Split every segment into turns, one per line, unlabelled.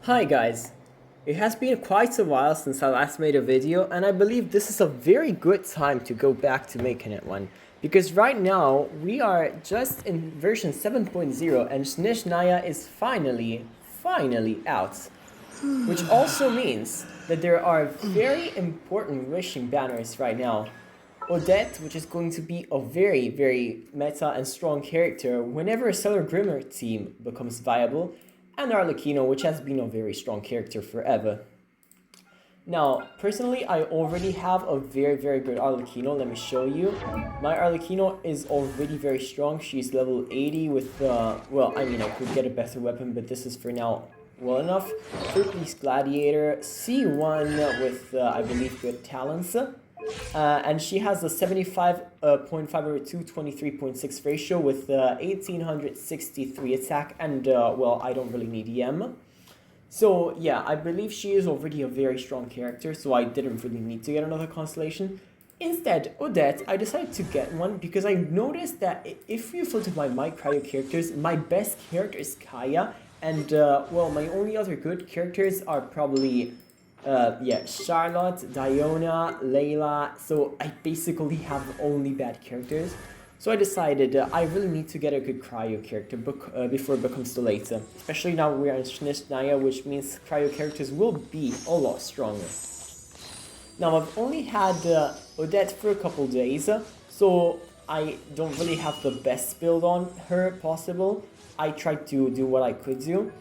Hi guys! It has been quite a while since I last made a video, and I believe this is a very good time to go back to making it one. Because right now, we are just in version 7.0 and Snezhnaya is finally out. Which also means that there are very important wishing banners right now. Odette, which is going to be a very meta and strong character whenever a Stellar Grimmer team becomes viable, and Arlecchino, which has been a very strong character forever. Now, personally, I already have a very good Arlecchino. Let me show you. My Arlecchino is already very strong. She's level 80 with, well, I mean, I could get a better weapon, but this is for now well enough. Third-piece Gladiator, C1 with, I believe, good talents. And she has a 75.5 over 223.6 ratio with 1863 attack, and well, I don't really need EM. So yeah, I believe she is already a very strong character, so I didn't really need to get another constellation. Instead, Odette, I decided to get one because I noticed that if you filter by my cryo characters, my best character is Kaya, and well, my only other good characters are probably yeah, Charlotte, Diona, Layla, so I basically have only bad characters. So I decided I really need to get a good cryo character before it becomes too late. Especially now we're in Snezhnaya, which means cryo characters will be a lot stronger. Now I've only had Odette for a couple days, so I don't really have the best build on her possible. I tried to do what I could do.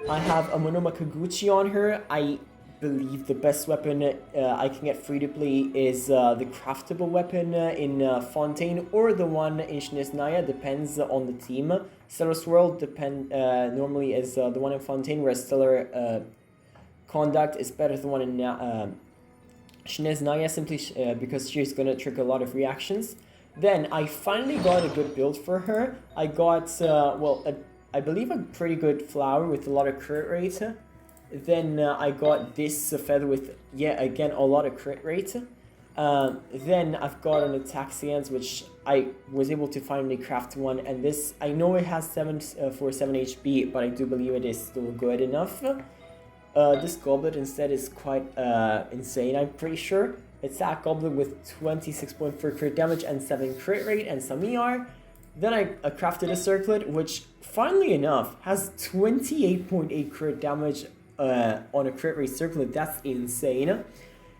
I have a Monoma Kaguchi on her. I believe the best weapon I can get free to play is the craftable weapon in Fontaine or the one in Snezhnaya, depends on the team. Stellar Swirl normally is the one in Fontaine, whereas Stellar Conduct is better than the one in Snezhnaya, simply because she's gonna trigger a lot of reactions. Then I finally got a good build for her. I got, well, I believe a pretty good flower with a lot of crit rate. Then I got this feather with, yeah, again, a lot of crit rate. Then I've got an attack stance, which I was able to finally craft one. And this, I know it has 7 HP, but I do believe it is still good enough. This goblet instead is quite insane, I'm pretty sure. Attack goblet with 26.4 crit damage and 7 crit rate and some ER. Then I crafted a circlet, which, funnily enough, has 28.8 crit damage on a crit rate circlet. That's insane.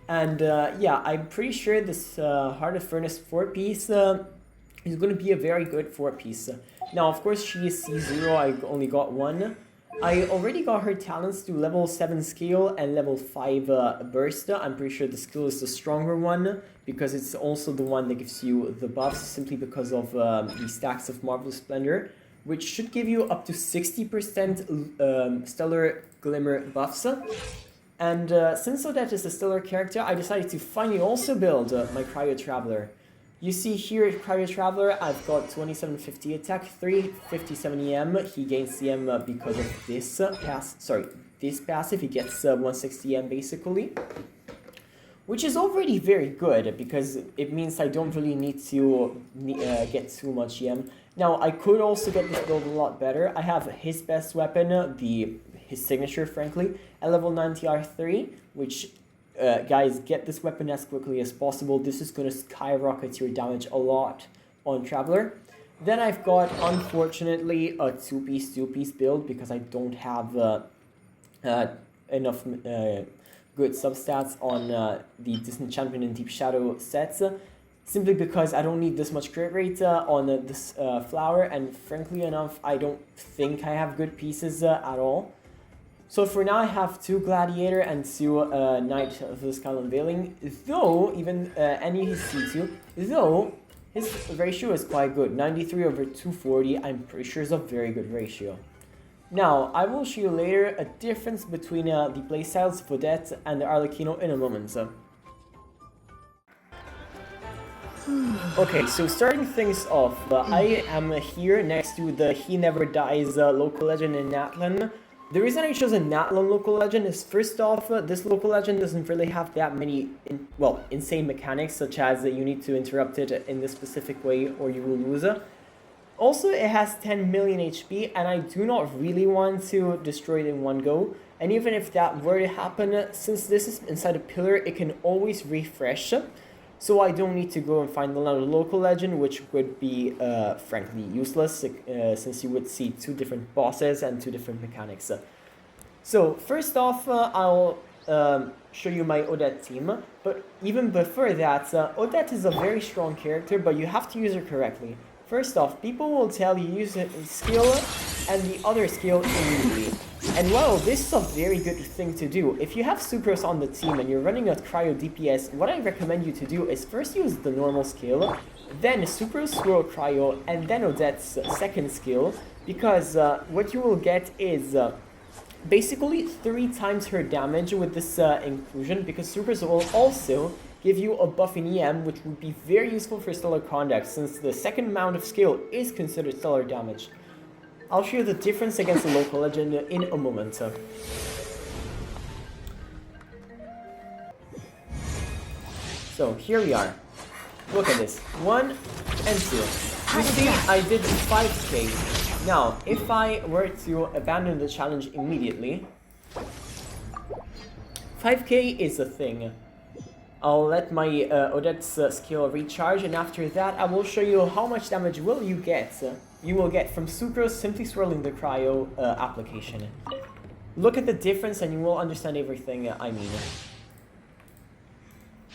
And yeah, I'm pretty sure this Heart of Furnace 4-piece is going to be a very good 4-piece. Now, of course, she is C0. I only got one. I already got her talents to level 7 skill and level 5 burst. I'm pretty sure the skill is the stronger one because it's also the one that gives you the buffs simply because of the stacks of Marvelous Splendor, which should give you up to 60% Stellar Glimmer buffs. And since Odette is a Stellar character, I decided to finally also build my Cryo Traveler. You see here at Cryo Traveler, I've got 2750 attack, 357 EM. He gains EM because of this this passive. He gets 160 EM basically, which is already very good because it means I don't really need to get too much EM. Now, I could also get this build a lot better. I have his best weapon, his signature, frankly, at level 90 R3, which, guys, get this weapon as quickly as possible. This is going to skyrocket your damage a lot on Traveler. Then I've got, unfortunately, a two-piece build because I don't have enough good substats on the Disenchantment and Deep Shadow sets. Simply because I don't need this much crit rate on this flower, and frankly enough, I don't think I have good pieces at all. So for now, I have 2 Gladiator and 2 Knight of the Skull Unveiling, though, even, and his C2, though, his ratio is quite good, 93 over 240, I'm pretty sure is a very good ratio. Now, I will show you later a difference between the playstyles of Odette and the Arlecchino in a moment. Okay, so starting things off, I am here next to the He Never Dies local legend in Natlan. The reason I chose a Natlan local legend is, first off, this local legend doesn't really have that many, insane mechanics, such as you need to interrupt it in this specific way or you will lose. Also, it has 10 million HP, and I do not really want to destroy it in one go. And even if that were to happen, since this is inside a pillar, it can always refresh. So I don't need to go and find another local legend, which would be, frankly, useless, since you would see two different bosses and two different mechanics. So, first off, I'll show you my Odette team. But even before that, Odette is a very strong character, but you have to use her correctly. First off, people will tell you use a skill and the other skill immediately. And well, this is a very good thing to do. If you have Sucrose on the team and you're running a Cryo DPS, what I recommend you to do is first use the normal skill, then Sucrose Swirl Cryo, and then Odette's second skill, because what you will get is basically 3 times her damage with this inclusion, because Sucrose will also give you a buff in EM, which would be very useful for stellar conduct, since the second amount of skill is considered stellar damage. I'll show you the difference against the local legend in a moment. So here we are. Look at this. 1 and 2. You see, I did 5k. Now, if I were to abandon the challenge immediately, 5k is a thing. I'll let my Odette's skill recharge, and after that I will show you how much damage will you get. You will get from Sucrose simply swirling the cryo application. Look at the difference and you will understand everything I mean.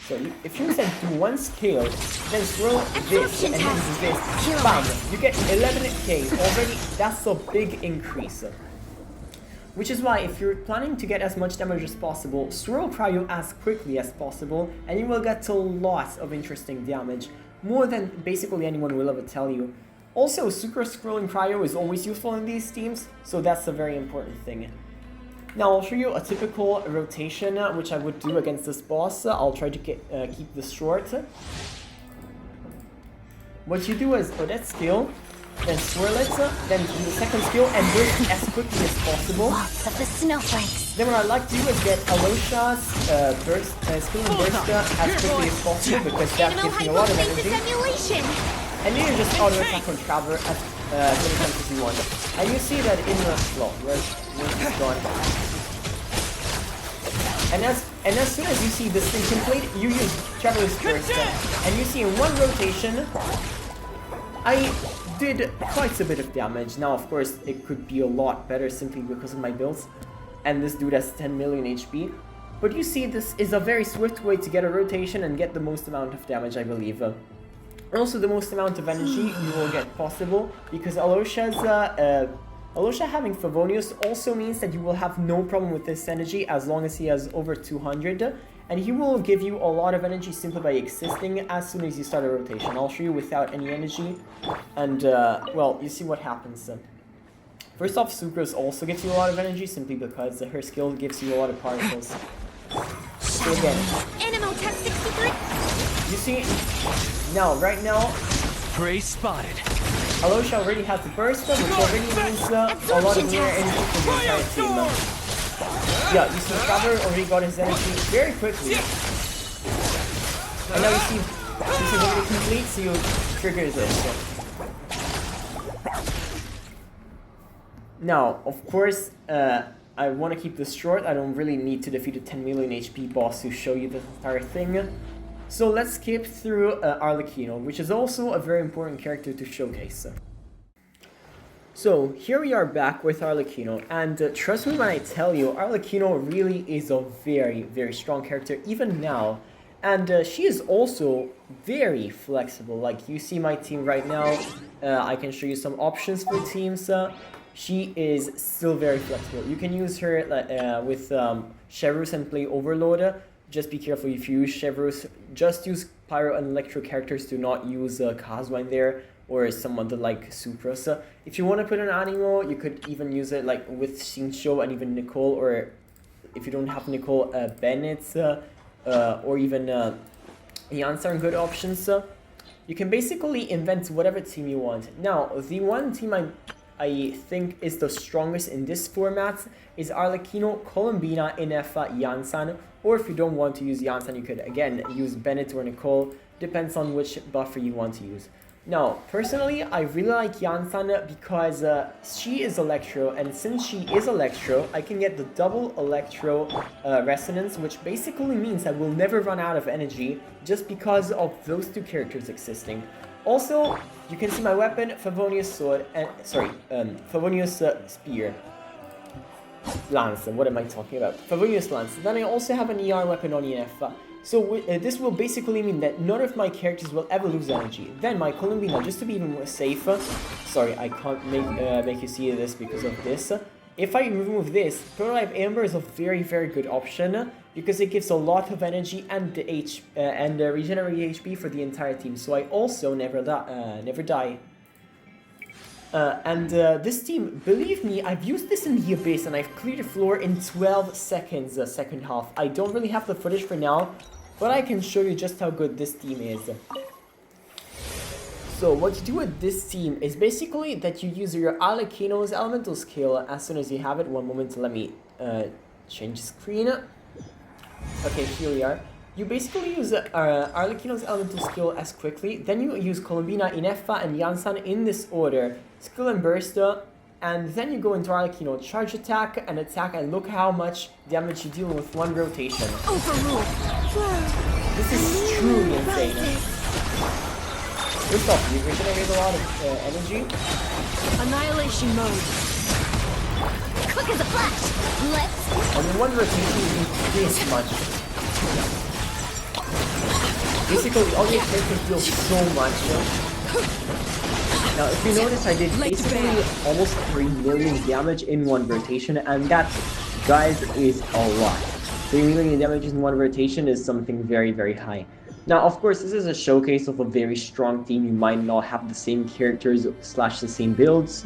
So if you send to one skill, then swirl this and then this, bam, you get 11k already. That's a big increase. Which is why if you're planning to get as much damage as possible, swirl cryo as quickly as possible, and you will get a lot of interesting damage, more than basically anyone will ever tell you. Also, super scrolling cryo is always useful in these teams, so that's a very important thing. Now I'll show you a typical rotation, which I would do against this boss. I'll try to keep this short. What you do is Odette skill, then swirl it, then do the second skill, and burst as quickly as possible.
Lots of the snowflakes.
Then what I like to do is get Alosha's skill and burst as quickly as possible, because that gives me a lot of energy. And then you just auto attack on Traveler as many times as you want. And you see that in the well, where's it gone? And as soon as you see this thing complete, you use Traveler's Burst. And you see in one rotation, I did quite a bit of damage. Now, of course, it could be a lot better simply because of my builds. And this dude has 10 million HP. But you see, this is a very swift way to get a rotation and get the most amount of damage, I believe. Also, the most amount of energy you will get possible, because Alosha having Favonius also means that you will have no problem with this energy as long as he has over 200. And he will give you a lot of energy simply by existing as soon as you start a rotation. I'll show you without any energy, and well, you see what happens. First off, Sucrose also gives you a lot of energy simply because her skill gives you a lot of particles. So again, you see, now, right now,
prey spotted.
Alosha already has the burst, which already means a lot of rare energy for the entire team. Yeah, you see Traveler already got his energy very quickly. And now you see this is already complete, so you trigger this. Now, of course, I want to keep this short. I don't really need to defeat a 10 million HP boss to show you the entire thing. So let's skip through Arlecchino, which is also a very important character to showcase. So here we are back with Arlecchino, and trust me when I tell you, Arlecchino really is a very, very strong character even now. And she is also very flexible. Like, you see my team right now, I can show you some options for teams. She is still very flexible. You can use her with Chevreuse and play Overload. Just be careful if you use Chevreuse. Just use Pyro and Electro characters. Do not use Kazuma in there or someone like Sucrose. If you want to put an Animo, you could even use it like with Shincho and even Nicole, or if you don't have Nicole, Bennett, or even Jansa are good options. You can basically invent whatever team you want. Now, the one team I think is the strongest in this format is Arlecchino, Colombina, Inefa, Jansan, or if you don't want to use Jansan, you could again use Bennett or Nicole, depends on which buffer you want to use. Now, personally, I really like Yansan because she is Electro, and since she is Electro, I can get the double Electro resonance, which basically means I will never run out of energy just because of those two characters existing. Also, you can see my weapon, Favonius Sword, and Favonius Spear. Lance, what am I talking about? Favonius Lance. Then I also have an ER weapon on EF. So this will basically mean that none of my characters will ever lose energy. Then my Columbina, just to be even more safe, sorry, I can't make you see this because of this. If I remove this, Prototype Amber is a very, very good option because it gives a lot of energy and regenerate HP for the entire team. So I also never die. This team, believe me, I've used this in the Abyss and I've cleared the floor in 12 seconds, second half. I don't really have the footage for now, but I can show you just how good this team is. So what you do with this team is basically that you use your Arlecchino's elemental skill as soon as you have it. One moment, let me change screen. Okay, here we are. You basically use Arlecchino's elemental skill as quickly, then you use Columbina, Inefa, and Yansan in this order. Skill and burst, and then you go into Arlecchino, charge attack, and attack, and look how much damage you deal with one rotation.
Overrule.
This is truly insane. First off, you regenerate a lot of energy.
Annihilation mode. Quick as a flash. Let's.
And in one rotation, you do this much. Basically, all your characters deal so much. Now, if you notice, I did basically almost 3 million damage in one rotation, and that, guys, is a lot. 3 million damage in one rotation is something very, very high. Now, of course, this is a showcase of a very strong team. You might not have the same characters / the same builds.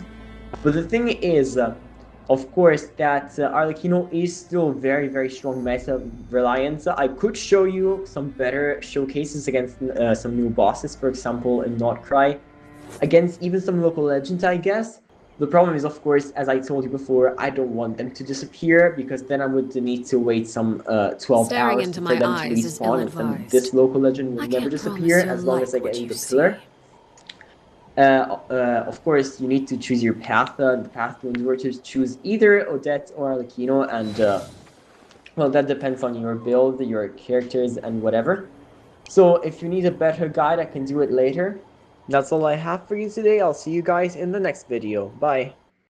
But the thing is, of course, that Arlecchino is still very, very strong meta reliance. I could show you some better showcases against some new bosses, for example, in Notcry. Against even some local legends, I guess. The problem is, of course, as I told you before, I don't want them to disappear, because then I would need to wait some 12
Staring
hours
into
for
my
them to
eyes is
respawn, and then
ill-advised.
this local legend will
I
never
can't
disappear
promise you'll
as long as I
like
get
what
in the
you
pillar.
see.
Of course, you need to choose your path. The path in order to choose either Odette or Arlecchino, and well, that depends on your build, your characters, and whatever. So if you need a better guide, I can do it later. That's all I have for you today. I'll see you guys in the next video. Bye.